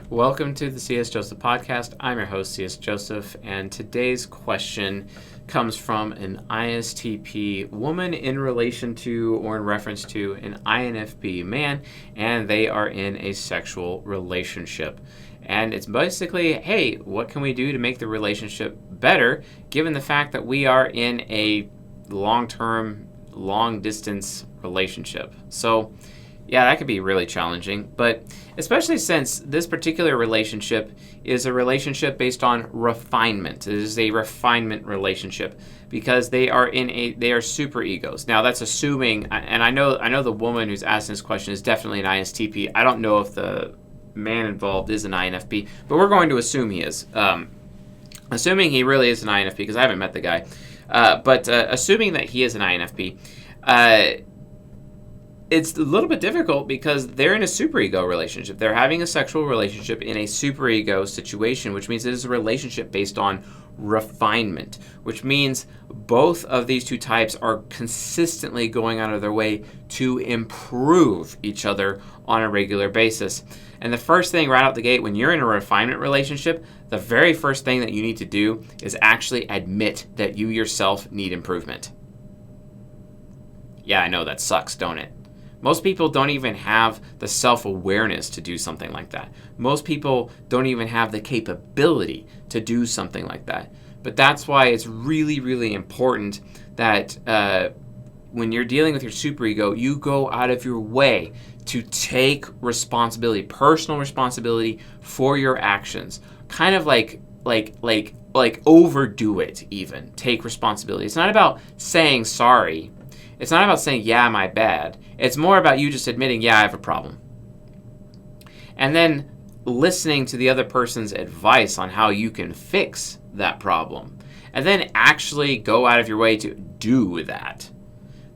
Welcome to the C.S. Joseph podcast. I'm your host, C.S. Joseph, and today's question comes from an ISTP woman in relation to or in reference to an INFP man, and they are in a sexual relationship. And it's basically, hey, what can we do to make the relationship better, given the fact that we are in a long-term, long-distance relationship? So, yeah, that could be really challenging, but especially since this particular relationship is a relationship based on refinement. It is a refinement relationship because they are super egos. Now that's assuming, and I know the woman who's asking this question is definitely an ISTP. I don't know if the man involved is an INFP, but we're going to assume he is. Assuming he really is an INFP, because I haven't met the guy, but assuming that he is an INFP, it's a little bit difficult because they're in a superego relationship. They're having a sexual relationship in a superego situation, which means it is a relationship based on refinement, which means both of these two types are consistently going out of their way to improve each other on a regular basis. And the first thing right out the gate, when you're in a refinement relationship, the very first thing that you need to do is actually admit that you yourself need improvement. Yeah, I know that sucks, don't it? Most people don't even have the self-awareness to do something like that. Most people don't even have the capability to do something like that. But that's why it's really, really important that when you're dealing with your superego, you go out of your way to take responsibility, personal responsibility for your actions. Kind of like overdo it even. Take responsibility. It's not about saying sorry. It's not about saying, yeah, my bad. It's more about you just admitting, yeah, I have a problem. And then listening to the other person's advice on how you can fix that problem. And then actually go out of your way to do that.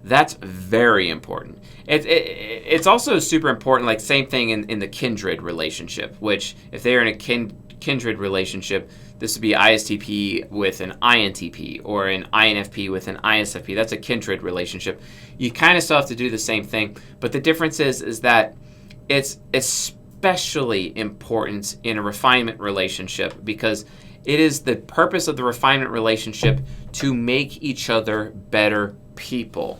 That's very important. It's also super important, like same thing in the kindred relationship, which if they're in a kindred relationship, this would be ISTP with an INTP or an INFP with an ISFP. That's a kindred relationship. You kind of still have to do the same thing, but the difference is that it's especially important in a refinement relationship because it is the purpose of the refinement relationship to make each other better people.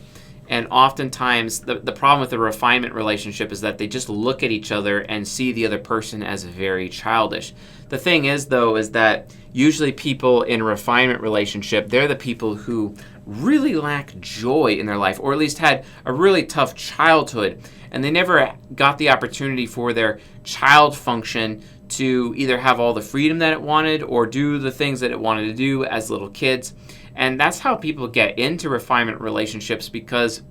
And oftentimes, the problem with the refinement relationship is that they just look at each other and see the other person as very childish. The thing is, though, is that usually people in a refinement relationship, they're the people who really lack joy in their life, or at least had a really tough childhood, and they never got the opportunity for their child function to either have all the freedom that it wanted or do the things that it wanted to do as little kids. And that's how people get into refinement relationships because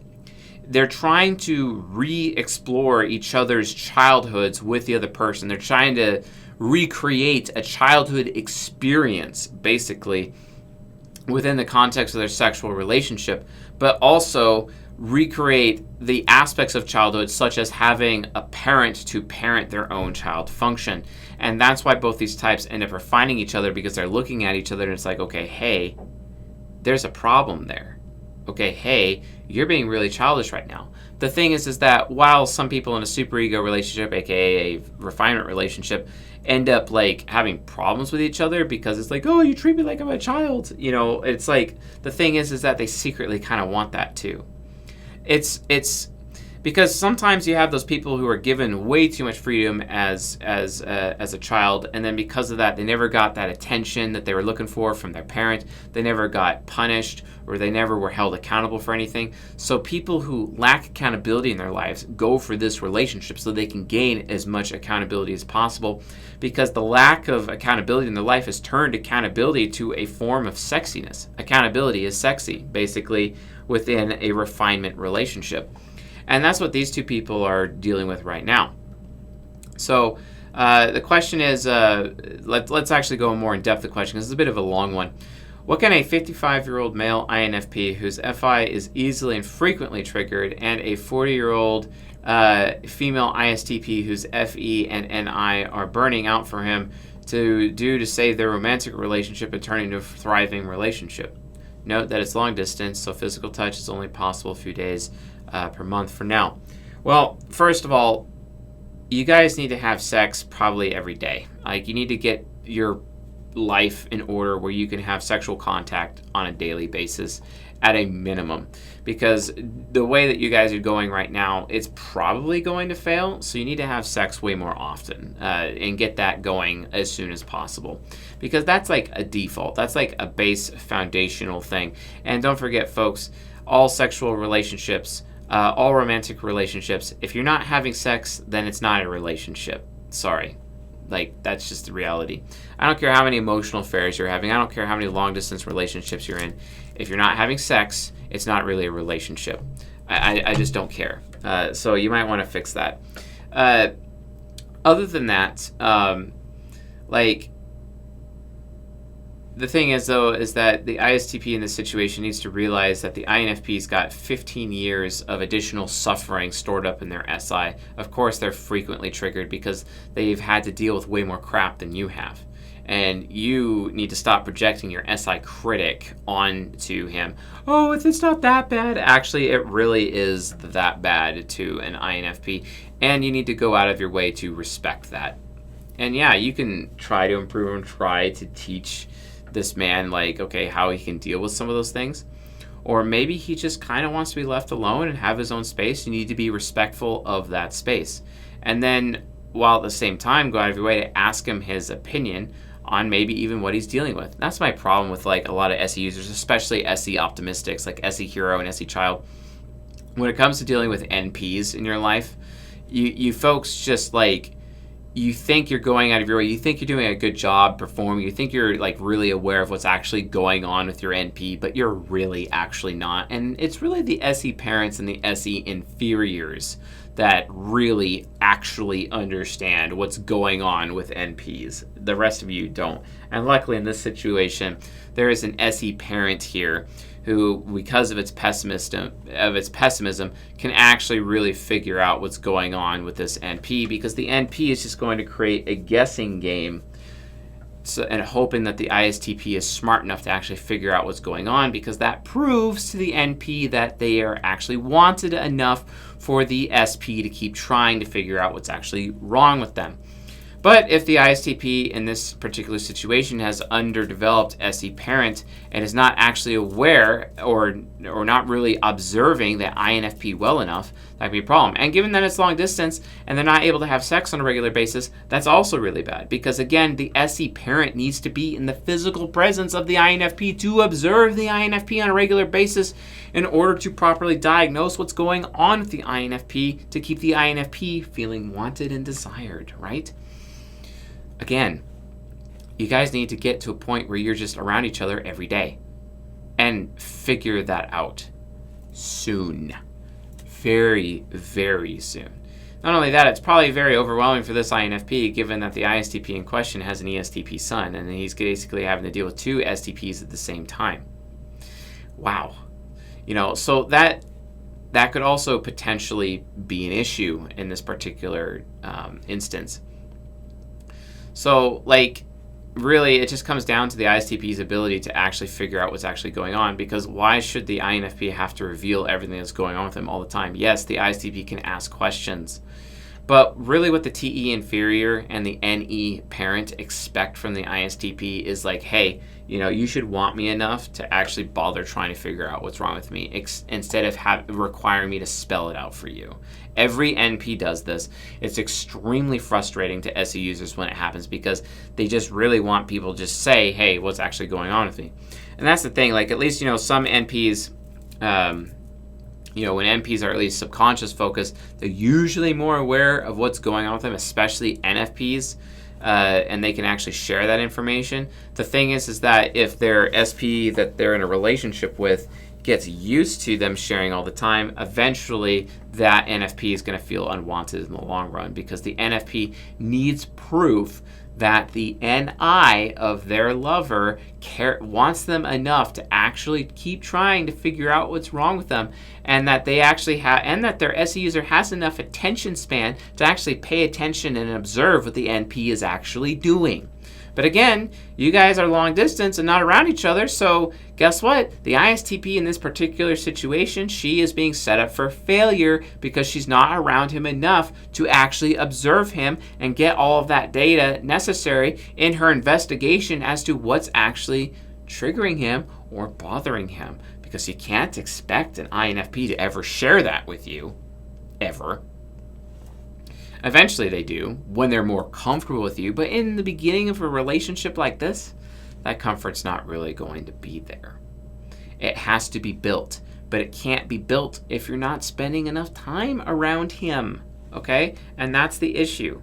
they're trying to re-explore each other's childhoods with the other person. They're trying to recreate a childhood experience, basically, within the context of their sexual relationship, but also recreate the aspects of childhood, such as having a parent to parent their own child function. And that's why both these types end up refining each other because they're looking at each other and it's like, okay, hey, there's a problem there. Okay, hey, you're being really childish right now. The thing is that while some people in a superego relationship, aka a refinement relationship, end up like having problems with each other because it's like, oh, you treat me like I'm a child. You know, it's like the thing is that they secretly kind of want that too. It's because sometimes you have those people who are given way too much freedom as a child, and then because of that, they never got that attention that they were looking for from their parent. They never got punished, or they never were held accountable for anything. So people who lack accountability in their lives go for this relationship so they can gain as much accountability as possible, because the lack of accountability in their life has turned accountability to a form of sexiness. Accountability is sexy, basically, within a refinement relationship. And that's what these two people are dealing with right now. So the question is, let's actually go more in depth the question, because it's a bit of a long one. What can a 55-year-old male INFP whose FI is easily and frequently triggered and a 40-year-old female ISTP whose FE and NI are burning out for him to do to save their romantic relationship and turn into a thriving relationship? Note that it's long distance, so physical touch is only possible a few days per month for now. Well, first of all, you guys need to have sex probably every day. Like, you need to get your life in order where you can have sexual contact on a daily basis at a minimum, because the way that you guys are going right now, it's probably going to fail. So you need to have sex way more often and get that going as soon as possible, because that's like a default. That's like a base foundational thing. And don't forget, folks, all sexual relationships, all romantic relationships, if you're not having sex, then it's not a relationship. Sorry. Like, that's just the reality. I don't care how many emotional affairs you're having. I don't care how many long-distance relationships you're in. If you're not having sex, it's not really a relationship. I just don't care. So you might want to fix that. Other than that, like, the thing is, though, is that the ISTP in this situation needs to realize that the INFP's got 15 years of additional suffering stored up in their SI. Of course, they're frequently triggered because they've had to deal with way more crap than you have. And you need to stop projecting your SI critic onto him. Oh, it's not that bad. Actually, it really is that bad to an INFP. And you need to go out of your way to respect that. And yeah, you can try to improve and try to teach this man, like, okay, how he can deal with some of those things. Or maybe he just kind of wants to be left alone and have his own space. You need to be respectful of that space. And then, while at the same time, go out of your way to ask him his opinion on maybe even what he's dealing with. That's my problem with, like, a lot of SE users, especially SE optimistics, like SE hero and SE child. When it comes to dealing with NPs in your life, you folks just, like, you think you're going out of your way, you think you're doing a good job performing, you think you're, like, really aware of what's actually going on with your NP, but you're really actually not. And it's really the SE parents and the SE inferiors that really actually understand what's going on with NPs. The rest of you don't. And luckily in this situation, there is an SE parent here who, because of its pessimism, can actually really figure out what's going on with this NP, because the NP is just going to create a guessing game, and hoping that the ISTP is smart enough to actually figure out what's going on, because that proves to the NP that they are actually wanted enough for the SP to keep trying to figure out what's actually wrong with them. But if the ISTP in this particular situation has underdeveloped SE parent and is not actually aware or not really observing the INFP well enough, that could be a problem. And given that it's long distance and they're not able to have sex on a regular basis, that's also really bad, because again, the SE parent needs to be in the physical presence of the INFP to observe the INFP on a regular basis in order to properly diagnose what's going on with the INFP to keep the INFP feeling wanted and desired, right? Again, you guys need to get to a point where you're just around each other every day and figure that out soon. Very, very soon. Not only that, it's probably very overwhelming for this INFP, given that the ISTP in question has an ESTP son, and he's basically having to deal with two STPs at the same time. Wow. You know, so that could also potentially be an issue in this particular instance. So, like, really, it just comes down to the ISTP's ability to actually figure out what's actually going on, because why should the INFP have to reveal everything that's going on with them all the time? Yes, the ISTP can ask questions, but really what the TE inferior and the NE parent expect from the ISTP is like, hey, you know, you should want me enough to actually bother trying to figure out what's wrong with me, instead of requiring me to spell it out for you. Every NP does this. It's extremely frustrating to SE users when it happens, because they just really want people to just say, hey, what's actually going on with me? And that's the thing, like, at least, you know, some NPs, you know, when NPs are at least subconscious focused, they're usually more aware of what's going on with them, especially NFPs, and they can actually share that information. The thing is that if their SP that they're in a relationship with gets used to them sharing all the time, eventually that NFP is going to feel unwanted in the long run, because the NFP needs proof that the NI of their lover wants them enough to actually keep trying to figure out what's wrong with them, and that they actually have, and that their SE user has enough attention span to actually pay attention and observe what the NP is actually doing. But again, you guys are long distance and not around each other, so guess what? The ISTP in this particular situation, she is being set up for failure because she's not around him enough to actually observe him and get all of that data necessary in her investigation as to what's actually triggering him or bothering him. Because you can't expect an INFP to ever share that with you, ever. Eventually they do, when they're more comfortable with you, but in the beginning of a relationship like this, that comfort's not really going to be there. It has to be built, but it can't be built if you're not spending enough time around him, okay? And that's the issue.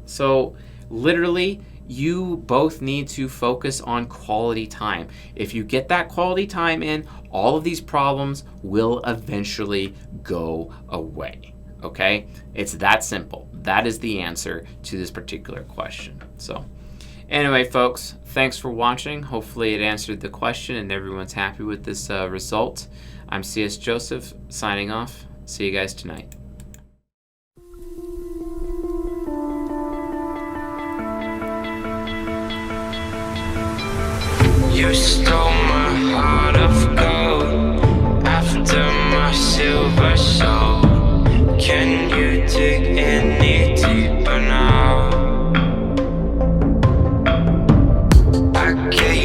So literally, you both need to focus on quality time. If you get that quality time in, all of these problems will eventually go away. Okay? It's that simple. That is the answer to this particular question. So, anyway, folks, thanks for watching. Hopefully it answered the question and everyone's happy with this result. I'm C.S. Joseph, signing off. See you guys tonight. You stole my heart of gold after my silver soul. Can you dig any deeper now? I gave